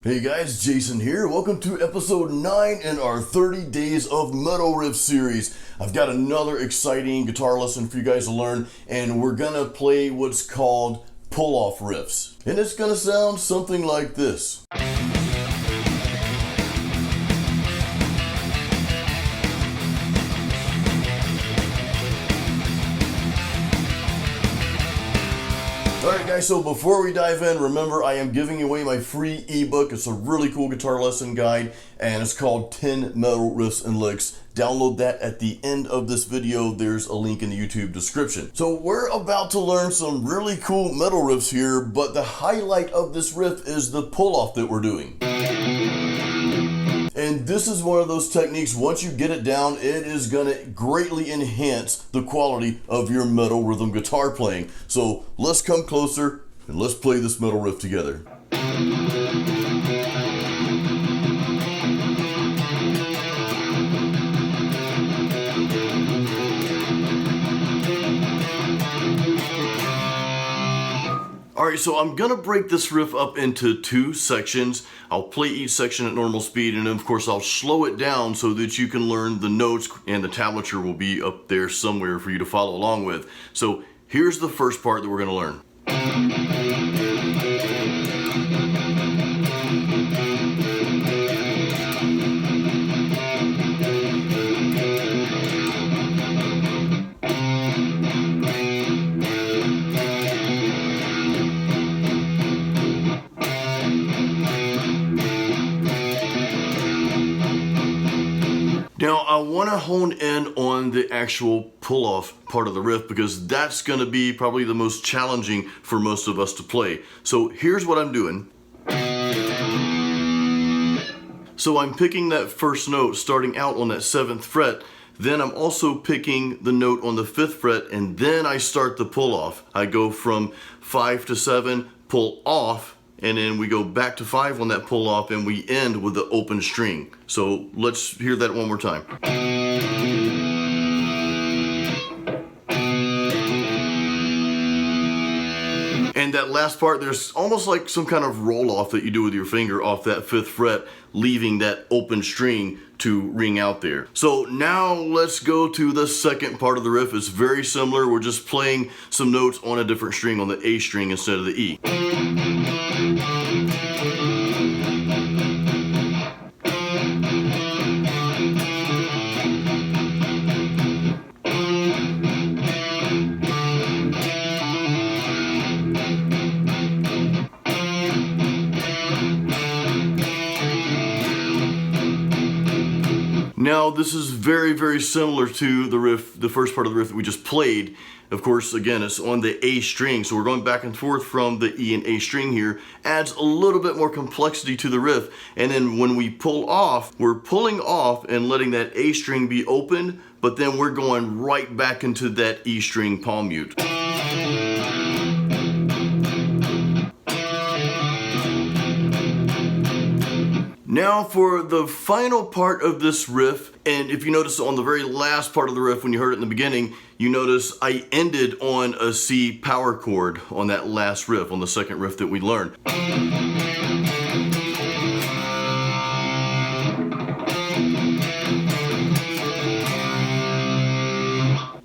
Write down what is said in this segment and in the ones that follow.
Hey guys, Jason here. Welcome to episode 9 in our 30 Days of Metal Riffs series. I've got another exciting guitar lesson for you guys to learn, and we're gonna play what's called pull-off riffs. And it's gonna sound something like this. Alright guys, so before we dive in, remember I am giving away my free ebook. It's a really cool guitar lesson guide, and it's called 10 Metal Riffs and Licks. Download that at the end of this video. There's a link in the YouTube description. So we're about to learn some really cool metal riffs here, but the highlight of this riff is the pull-off that we're doing. And this is one of those techniques, once you get it down, it is gonna greatly enhance the quality of your metal rhythm guitar playing. So let's come closer and let's play this metal riff together. Alright, so I'm gonna break this riff up into 2 sections. I'll play each section at normal speed, and then of course I'll slow it down so that you can learn the notes, and the tablature will be up there somewhere for you to follow along with. So here's the first part that we're gonna learn. Now I want to hone in on the actual pull-off part of the riff, because that's going to be probably the most challenging for most of us to play. So here's what I'm doing. So I'm picking that first note starting out on that 7th fret. Then I'm also picking the note on the 5th fret, and then I start the pull-off. I go from 5 to 7, pull off, and then we go back to 5 on that pull off, and we end with the open string. So let's hear that one more time. And that last part, there's almost like some kind of roll off that you do with your finger off that 5th fret, leaving that open string to ring out there. So now let's go to the second part of the riff. It's very similar. We're just playing some notes on a different string, on the A string instead of the E. Now this is very, very similar to the riff, the first part of the riff that we just played. Of course, again, it's on the A string, so we're going back and forth from the E and A string here. Adds a little bit more complexity to the riff. And then when we pull off, we're pulling off and letting that A string be open, but then we're going right back into that E string palm mute. Now for the final part of this riff, and if you notice on the very last part of the riff when you heard it in the beginning, you notice I ended on a C power chord on that last riff, on the second riff that we learned.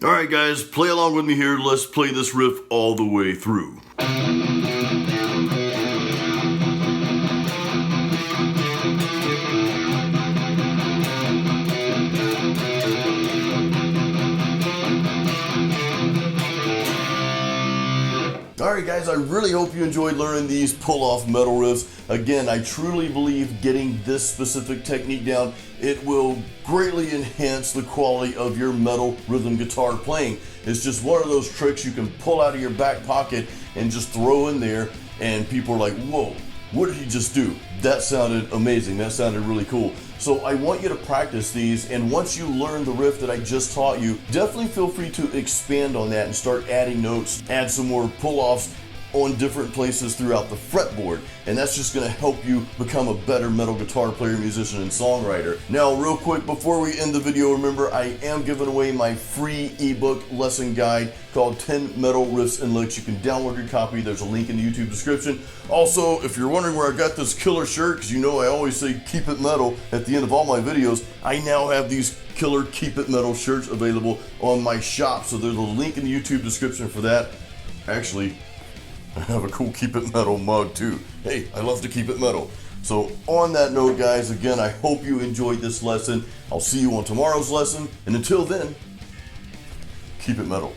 Alright guys, play along with me here. Let's play this riff all the way through. Alright guys, I really hope you enjoyed learning these pull-off metal riffs. Again, I truly believe getting this specific technique down, it will greatly enhance the quality of your metal rhythm guitar playing. It's just one of those tricks you can pull out of your back pocket and just throw in there, and people are like, whoa, what did he just do? That sounded amazing, that sounded really cool. So I want you to practice these, and once you learn the riff that I just taught you, definitely feel free to expand on that and start adding notes, add some more pull-offs, on different places throughout the fretboard, and that's just going to help you become a better metal guitar player, musician, and songwriter. Now, real quick, before we end the video, remember I am giving away my free ebook lesson guide called 10 Metal Riffs and Licks. You can download your copy. There's a link in the YouTube description. Also, if you're wondering where I got this killer shirt, because you know I always say keep it metal at the end of all my videos, I now have these killer Keep It Metal shirts available on my shop, so there's a link in the YouTube description for that. Actually, I have a cool Keep It Metal mug too. Hey, I love to keep it metal. So on that note, guys, again, I hope you enjoyed this lesson. I'll see you on tomorrow's lesson, and until then, keep it metal.